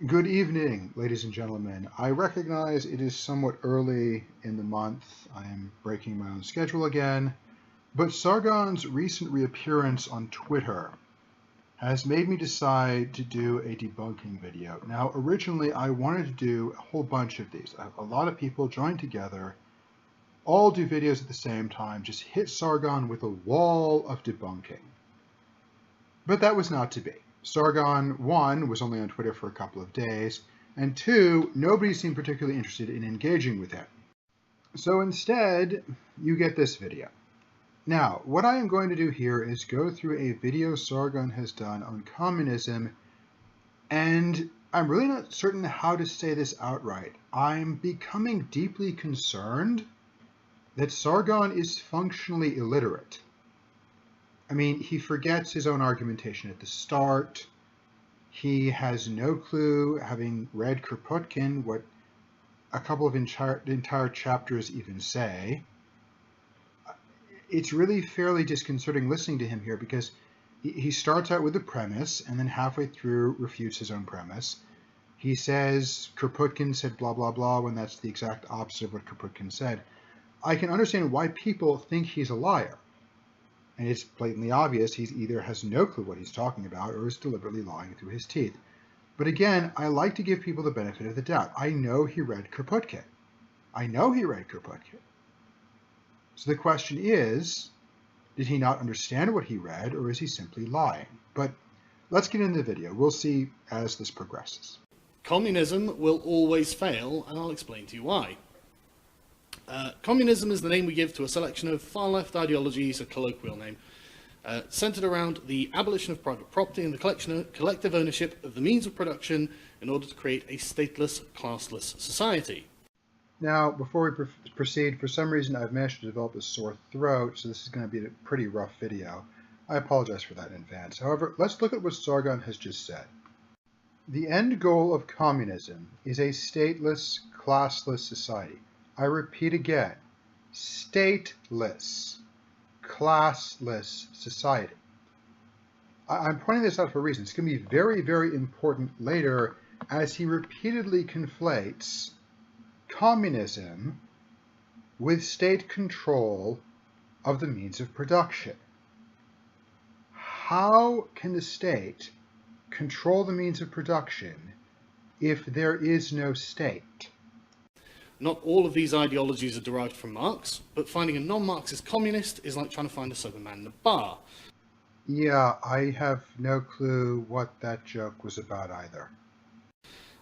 Good evening, ladies and gentlemen. I recognize it is somewhat early in the month. I am breaking my own schedule again, but Sargon's recent reappearance on Twitter has made me decide to do a debunking video. Now, originally I wanted to do a whole bunch of these. A lot of people join together, all do videos at the same time, just hit Sargon with a wall of debunking. But that was not to be. Sargon, one, was only on Twitter for a couple of days, and two, nobody seemed particularly interested in engaging with him. So instead, you get this video. Now, what I am going to do here is go through a video Sargon has done on communism, and I'm really not certain how to say this outright. I'm becoming deeply concerned that Sargon is functionally illiterate. I mean, he forgets his own argumentation at the start. He has no clue, having read Kropotkin, what a couple of entire chapters even say. It's really fairly disconcerting listening to him here because he starts out with a premise and then halfway through refutes his own premise. He says Kropotkin said blah, blah, blah, when that's the exact opposite of what Kropotkin said. I can understand why people think he's a liar. And it's blatantly obvious he either has no clue what he's talking about or is deliberately lying through his teeth. But again, I like to give people the benefit of the doubt. I know he read Kropotkin. So the question is, did he not understand what he read, or is he simply lying? But let's get into the video. We'll see as this progresses. Communism will always fail, and I'll explain to you why. Communism is the name we give to a selection of far-left ideologies, a colloquial name, centered around the abolition of private property and the collective ownership of the means of production in order to create a stateless, classless society. Now, before we proceed, for some reason I've managed to develop a sore throat, so this is going to be a pretty rough video. I apologize for that in advance. However, let's look at what Sargon has just said. The end goal of communism is a stateless, classless society. I repeat again, stateless, classless society. I'm pointing this out for a reason. It's going to be very, very important later as he repeatedly conflates communism with state control of the means of production. How can the state control the means of production if there is no state? Not all of these ideologies are derived from Marx, but finding a non-Marxist communist is like trying to find a sober man in a bar. Yeah, I have no clue what that joke was about either.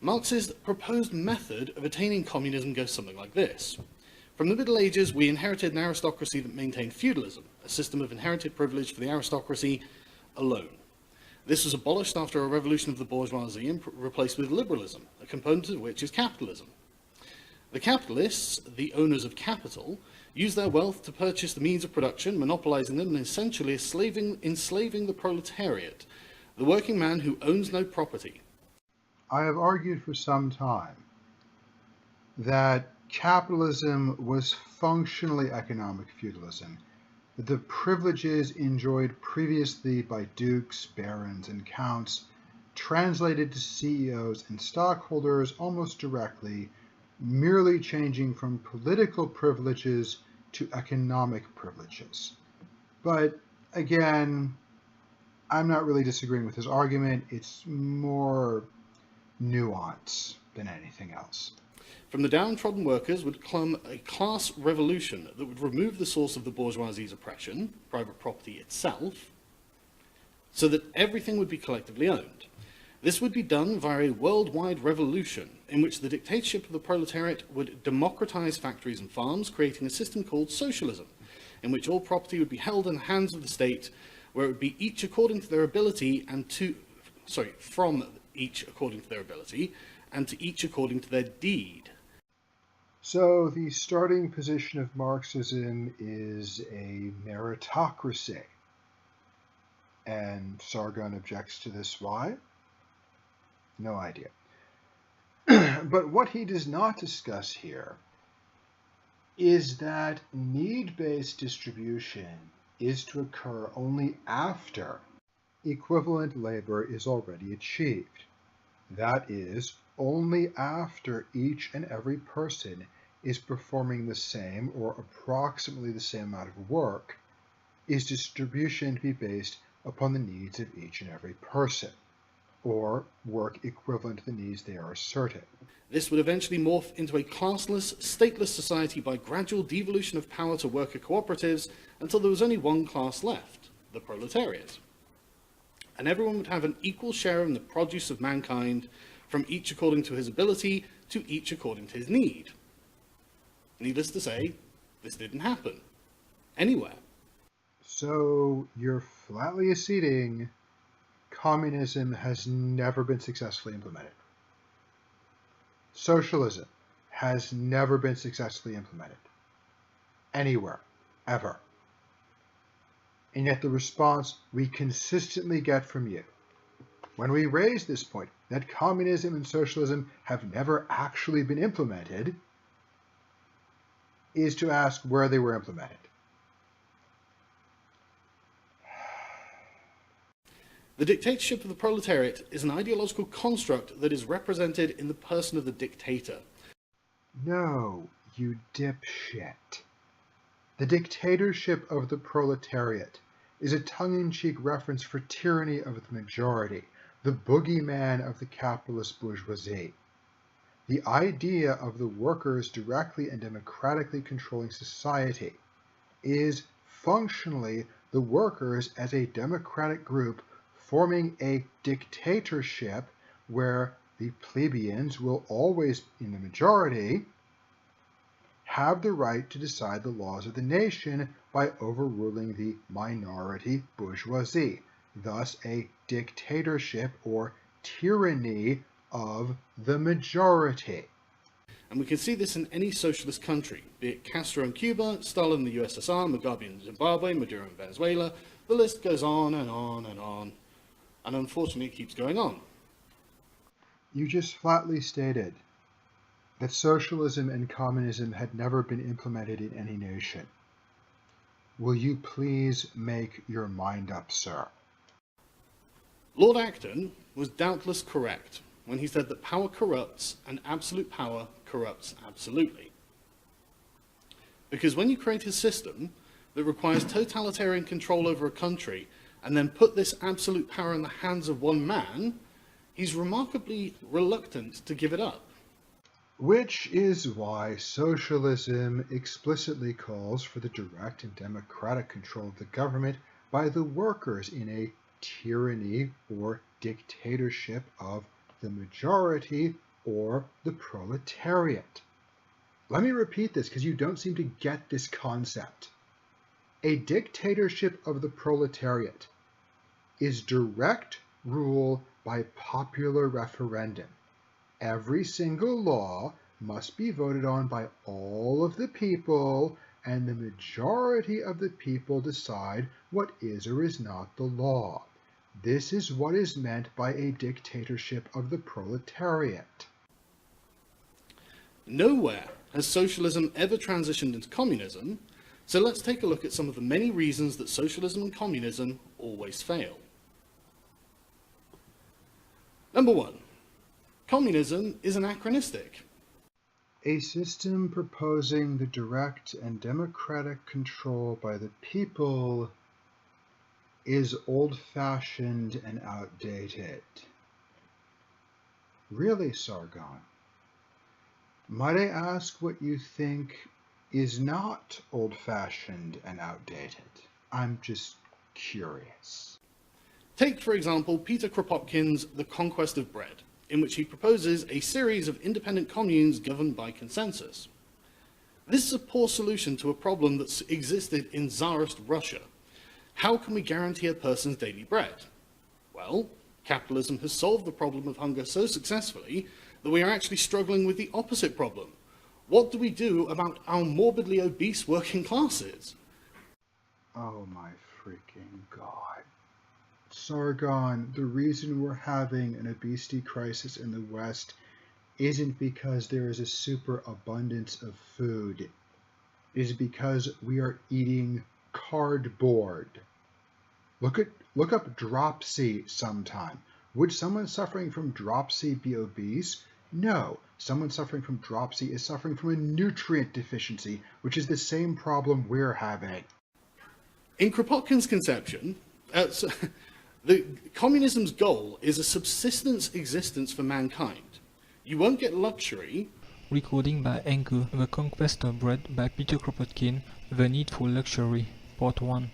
Marx's proposed method of attaining communism goes something like this. From the Middle Ages, we inherited an aristocracy that maintained feudalism, a system of inherited privilege for the aristocracy alone. This was abolished after a revolution of the bourgeoisie and replaced with liberalism, a component of which is capitalism. The capitalists, the owners of capital, use their wealth to purchase the means of production, monopolizing them and essentially enslaving the proletariat, the working man who owns no property. I have argued for some time that capitalism was functionally economic feudalism, that the privileges enjoyed previously by dukes, barons, and counts translated to CEOs and stockholders almost directly, merely changing from political privileges to economic privileges. But again, I'm not really disagreeing with his argument. It's more nuance than anything else. From the downtrodden workers would come a class revolution that would remove the source of the bourgeoisie's oppression, private property itself, so that everything would be collectively owned. This would be done via a worldwide revolution in which the dictatorship of the proletariat would democratize factories and farms, creating a system called socialism, in which all property would be held in the hands of the state, where it would be each according to their ability from each according to their ability, and to each according to their deed. So the starting position of Marxism is a meritocracy. And Sargon objects to this. Why? No idea. But what he does not discuss here is that need-based distribution is to occur only after equivalent labor is already achieved. That is, only after each and every person is performing the same or approximately the same amount of work is distribution to be based upon the needs of each and every person, or work equivalent to the needs they are asserting. This would eventually morph into a classless, stateless society by gradual devolution of power to worker cooperatives until there was only one class left, the proletariat. And everyone would have an equal share in the produce of mankind, from each according to his ability to each according to his need. Needless to say, this didn't happen anywhere. So you're flatly acceding communism has never been successfully implemented. Socialism has never been successfully implemented. Anywhere. Ever. And yet the response we consistently get from you, when we raise this point, that communism and socialism have never actually been implemented, is to ask where they were implemented. The dictatorship of the proletariat is an ideological construct that is represented in the person of the dictator. No, you dipshit. The dictatorship of the proletariat is a tongue-in-cheek reference for tyranny of the majority, the boogeyman of the capitalist bourgeoisie. The idea of the workers directly and democratically controlling society is functionally the workers as a democratic group forming a dictatorship where the plebeians will always, in the majority, have the right to decide the laws of the nation by overruling the minority bourgeoisie, thus a dictatorship or tyranny of the majority. And we can see this in any socialist country, be it Castro in Cuba, Stalin in the USSR, Mugabe in Zimbabwe, Maduro in Venezuela. The list goes on and on and on. And unfortunately, it keeps going on. You just flatly stated that socialism and communism had never been implemented in any nation. Will you please make your mind up, sir? Lord Acton was doubtless correct when he said that power corrupts and absolute power corrupts absolutely. Because when you create a system that requires totalitarian control over a country and then put this absolute power in the hands of one man, he's remarkably reluctant to give it up. Which is why socialism explicitly calls for the direct and democratic control of the government by the workers in a tyranny or dictatorship of the majority or the proletariat. Let me repeat this because you don't seem to get this concept. A dictatorship of the proletariat is direct rule by popular referendum. Every single law must be voted on by all of the people, and the majority of the people decide what is or is not the law. This is what is meant by a dictatorship of the proletariat. Nowhere has socialism ever transitioned into communism, so let's take a look at some of the many reasons that socialism and communism always fail. Number 1. Communism is anachronistic. A system proposing the direct and democratic control by the people is old-fashioned and outdated. Really, Sargon? Might I ask what you think is not old-fashioned and outdated? I'm just curious. Take, for example, Peter Kropotkin's The Conquest of Bread, in which he proposes a series of independent communes governed by consensus. This is a poor solution to a problem that existed in Tsarist Russia. How can we guarantee a person's daily bread? Well, capitalism has solved the problem of hunger so successfully that we are actually struggling with the opposite problem. What do we do about our morbidly obese working classes? Oh my freaking God. Sargon, the reason we're having an obesity crisis in the West isn't because there is a superabundance of food. It is because we are eating cardboard. Look up dropsy sometime. Would someone suffering from dropsy be obese? No. Someone suffering from dropsy is suffering from a nutrient deficiency, which is the same problem we're having. In Kropotkin's conception, the communism's goal is a subsistence existence for mankind. You won't get luxury. Recording by Anchor, The Conquest of Bread by Peter Kropotkin, The Need for Luxury, Part 1.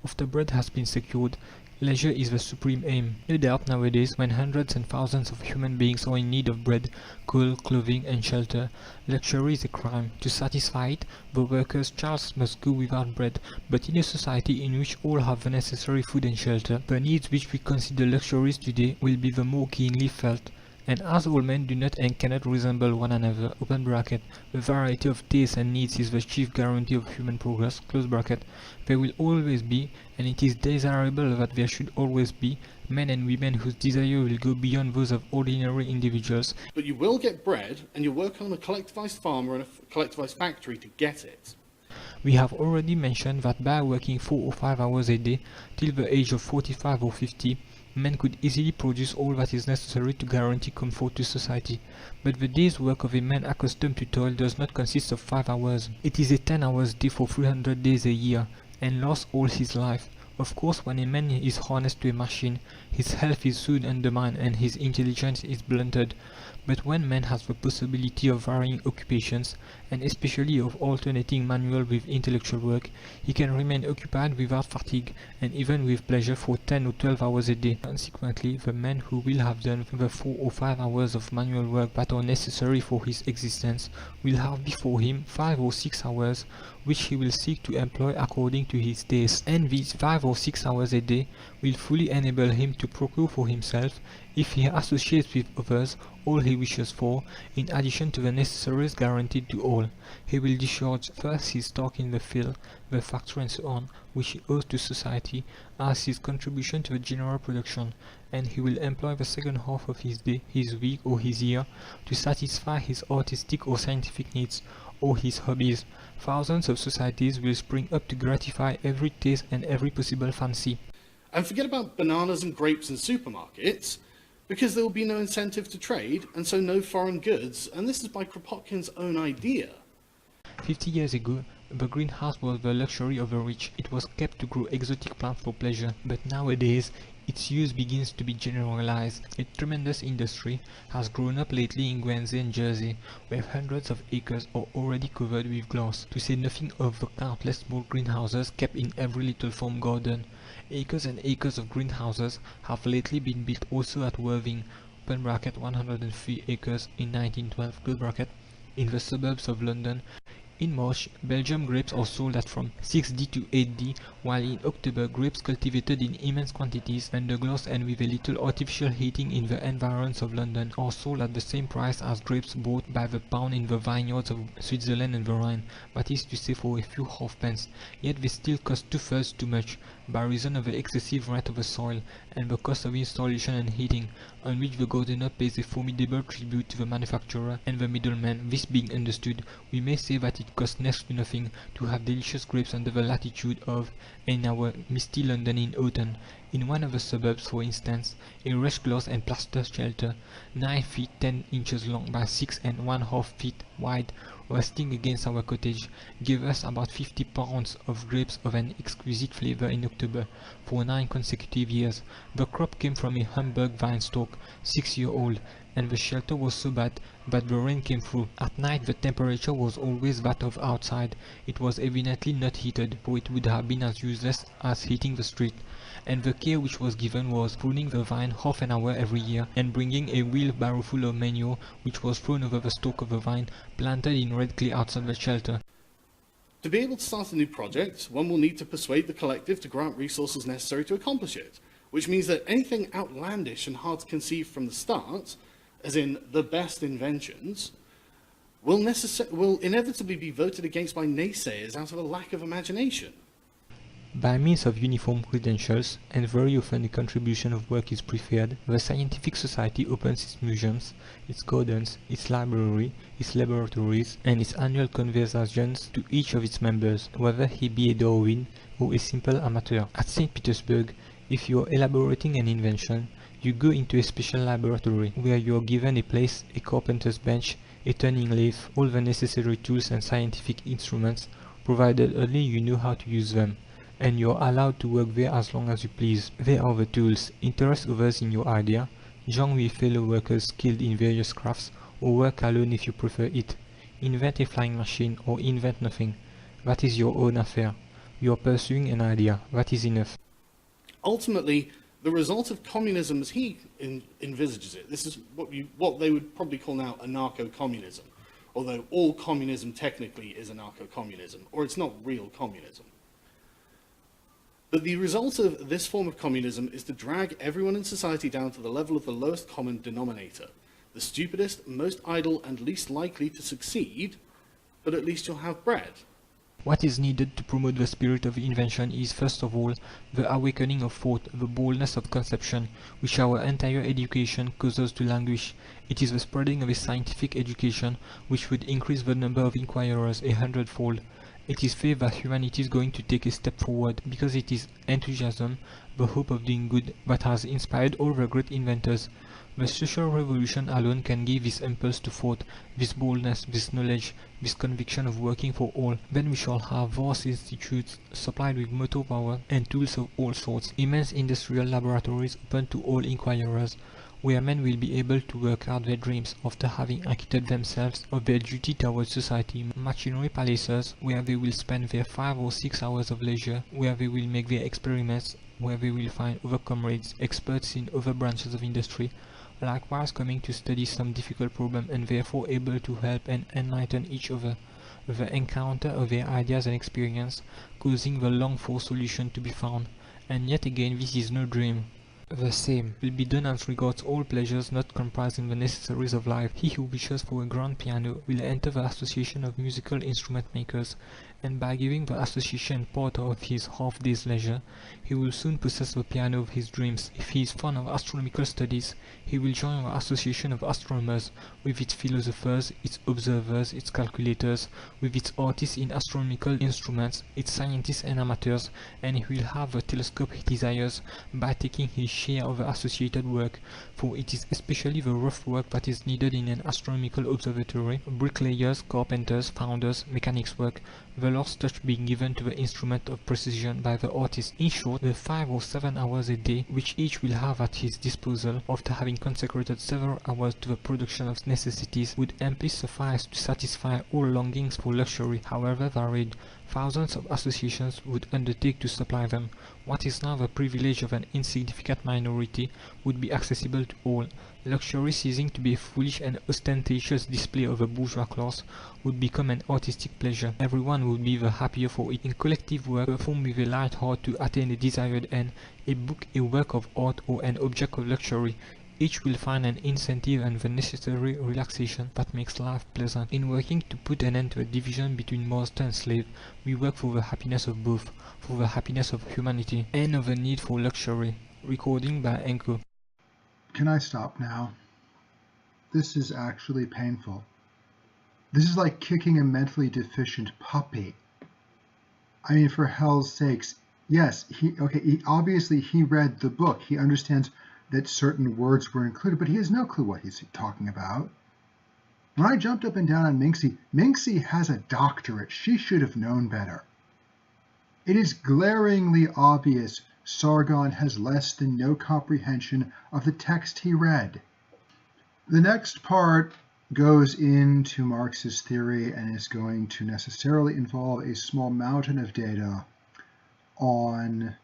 After bread has been secured, leisure is the supreme aim. No doubt nowadays, when hundreds and thousands of human beings are in need of bread, coal, clothing and shelter, luxury is a crime. To satisfy it, the workers' child must go without bread, but in a society in which all have the necessary food and shelter, the needs which we consider luxuries today will be the more keenly felt. And as all men do not and cannot resemble one another, open bracket, the variety of tastes and needs is the chief guarantee of human progress, close bracket, there will always be, and it is desirable that there should always be, men and women whose desire will go beyond those of ordinary individuals. But you will get bread, and you'll work on a collectivized farm or in a collectivized factory to get it. We have already mentioned that by working 4 or 5 hours a day, till the age of 45 or 50, men could easily produce all that is necessary to guarantee comfort to society. But the day's work of a man accustomed to toil does not consist of 5 hours. It is a 10 hours day for 300 days a year, and lasts all his life. Of course, when a man is harnessed to a machine, his health is soon undermined and his intelligence is blunted. But when man has the possibility of varying occupations, and especially of alternating manual with intellectual work, he can remain occupied without fatigue, and even with pleasure for 10 or 12 hours a day. Consequently, the man who will have done the 4 or 5 hours of manual work that are necessary for his existence will have before him 5 or 6 hours, which he will seek to employ according to his taste. And these 5 or 6 hours a day will fully enable him to procure for himself, if he associates with others, all he wishes for, in addition to the necessaries guaranteed to all. He will discharge first his stock in the field, the factory and so on, which he owes to society, as his contribution to the general production, and he will employ the second half of his day, his week or his year, to satisfy his artistic or scientific needs, or his hobbies. Thousands of societies will spring up to gratify every taste and every possible fancy. And forget about bananas and grapes in supermarkets, because there will be no incentive to trade, and so no foreign goods, and this is by Kropotkin's own idea. 50 years ago, the greenhouse was the luxury of the rich. It was kept to grow exotic plants for pleasure, but nowadays its use begins to be generalized. A tremendous industry has grown up lately in Guernsey and Jersey, where hundreds of acres are already covered with glass, to say nothing of the countless small greenhouses kept in every little farm garden. Acres and acres of greenhouses have lately been built also at Worthing, 103 acres in 1912, in the suburbs of London. In March, Belgium grapes are sold at from 6D to 8D, while in October grapes cultivated in immense quantities under glass and with a little artificial heating in the environs of London are sold at the same price as grapes bought by the pound in the vineyards of Switzerland and the Rhine, that is to say for a few halfpence. Yet they still cost 2/3 too much, by reason of the excessive rent of the soil, and the cost of installation and heating, on which the gardener pays a formidable tribute to the manufacturer and the middleman. This being understood, we may say that it costs next to nothing to have delicious grapes under the latitude of, in our misty London in autumn. In one of the suburbs, for instance, a rush glass and plaster shelter, 9 feet 10 inches long by 6½ feet wide, resting against our cottage, gave us about 50 pounds of grapes of an exquisite flavour in October, for 9 consecutive years. The crop came from a Hamburg vine stalk, 6-year-old, and the shelter was so bad that the rain came through. At night the temperature was always that of outside. It was evidently not heated, for it would have been as useless as heating the street. And the care which was given was pruning the vine half an hour every year, and bringing a wheelbarrowful of manure, which was thrown over the stalk of the vine, planted in red clay outside the shelter. To be able to start a new project, one will need to persuade the collective to grant resources necessary to accomplish it, which means that anything outlandish and hard to conceive from the start, as in the best inventions, will inevitably be voted against by naysayers out of a lack of imagination. By means of uniform credentials, and very often a contribution of work is preferred, the scientific society opens its museums, its gardens, its library, its laboratories, and its annual conversations to each of its members, whether he be a Darwin or a simple amateur. At St. Petersburg, if you are elaborating an invention, You go into a special laboratory, where you are given a place, a carpenter's bench, a turning lathe, all the necessary tools and scientific instruments, provided only you know how to use them, and you are allowed to work there as long as you please. There are the tools. Interest others in your idea, join with fellow workers skilled in various crafts, or work alone if you prefer it. Invent a flying machine, or invent nothing. That is your own affair. You are pursuing an idea. That is enough. Ultimately, the result of communism as he envisages it, this is what they would probably call now anarcho-communism, although all communism technically is anarcho-communism, or it's not real communism. But the result of this form of communism is to drag everyone in society down to the level of the lowest common denominator, the stupidest, most idle, and least likely to succeed, but at least you'll have bread. What is needed to promote the spirit of invention is, first of all, the awakening of thought, the boldness of conception, which our entire education causes to languish. It is the spreading of a scientific education which would increase the number of inquirers 100-fold. It is faith that humanity is going to take a step forward, because it is enthusiasm, the hope of doing good, that has inspired all the great inventors. The social revolution alone can give this impulse to thought, this boldness, this knowledge, this conviction of working for all. Then we shall have vast institutes supplied with motor power and tools of all sorts, immense industrial laboratories open to all inquirers, where men will be able to work out their dreams after having acquitted themselves of their duty towards society, machinery palaces, where they will spend their 5 or 6 hours of leisure, where they will make their experiments, where they will find other comrades, experts in other branches of industry, likewise coming to study some difficult problem, and therefore able to help and enlighten each other. The encounter of their ideas and experience, causing the longed-for solution to be found. And yet again, this is no dream. The same will be done as regards all pleasures not comprising the necessaries of life. He who wishes for a grand piano will enter the association of musical instrument makers, and by giving the association part of his half-day's leisure, he will soon possess the piano of his dreams. If he is fond of astronomical studies, he will join the association of astronomers, with its philosophers, its observers, its calculators, with its artists in astronomical instruments, its scientists and amateurs, and he will have the telescope he desires by taking his share of the associated work, for it is especially the rough work that is needed in an astronomical observatory: bricklayers, carpenters, founders, mechanics work, the last touch being given to the instrument of precision by the artist. In short, the 5 or 7 hours a day which each will have at his disposal, after having consecrated several hours to the production of necessities, would amply suffice to satisfy all longings for luxury, however varied. Thousands of associations would undertake to supply them. What is now the privilege of an insignificant minority would be accessible to all. Luxury, ceasing to be a foolish and ostentatious display of the bourgeois class, would become an artistic pleasure. Everyone would be the happier for it. In collective work, performed with a light heart to attain a desired end, a book, a work of art, or an object of luxury, each will find an incentive and the necessary relaxation that makes life pleasant. In working to put an end to the division between master and slave, we work for the happiness of both, for the happiness of humanity, and of the need for luxury. Recording by Enko. Can I stop now? This is actually painful. This is like kicking a mentally deficient puppy. I mean, for hell's sakes. Yes, obviously he read the book. He understands that certain words were included, but he has no clue what he's talking about. When I jumped up and down on Minxie has a doctorate. She should have known better. It is glaringly obvious Sargon has less than no comprehension of the text he read. The next part goes into Marxist theory and is going to necessarily involve a small mountain of data on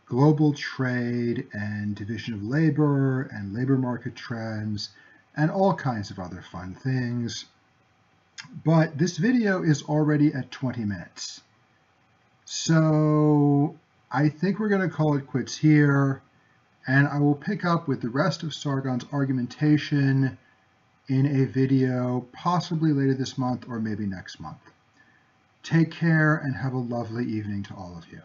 global trade and division of labor and labor market trends and all kinds of other fun things. But this video is already at 20 minutes. So I think we're going to call it quits here, and I will pick up with the rest of Sargon's argumentation in a video possibly later this month or maybe next month. Take care and have a lovely evening to all of you.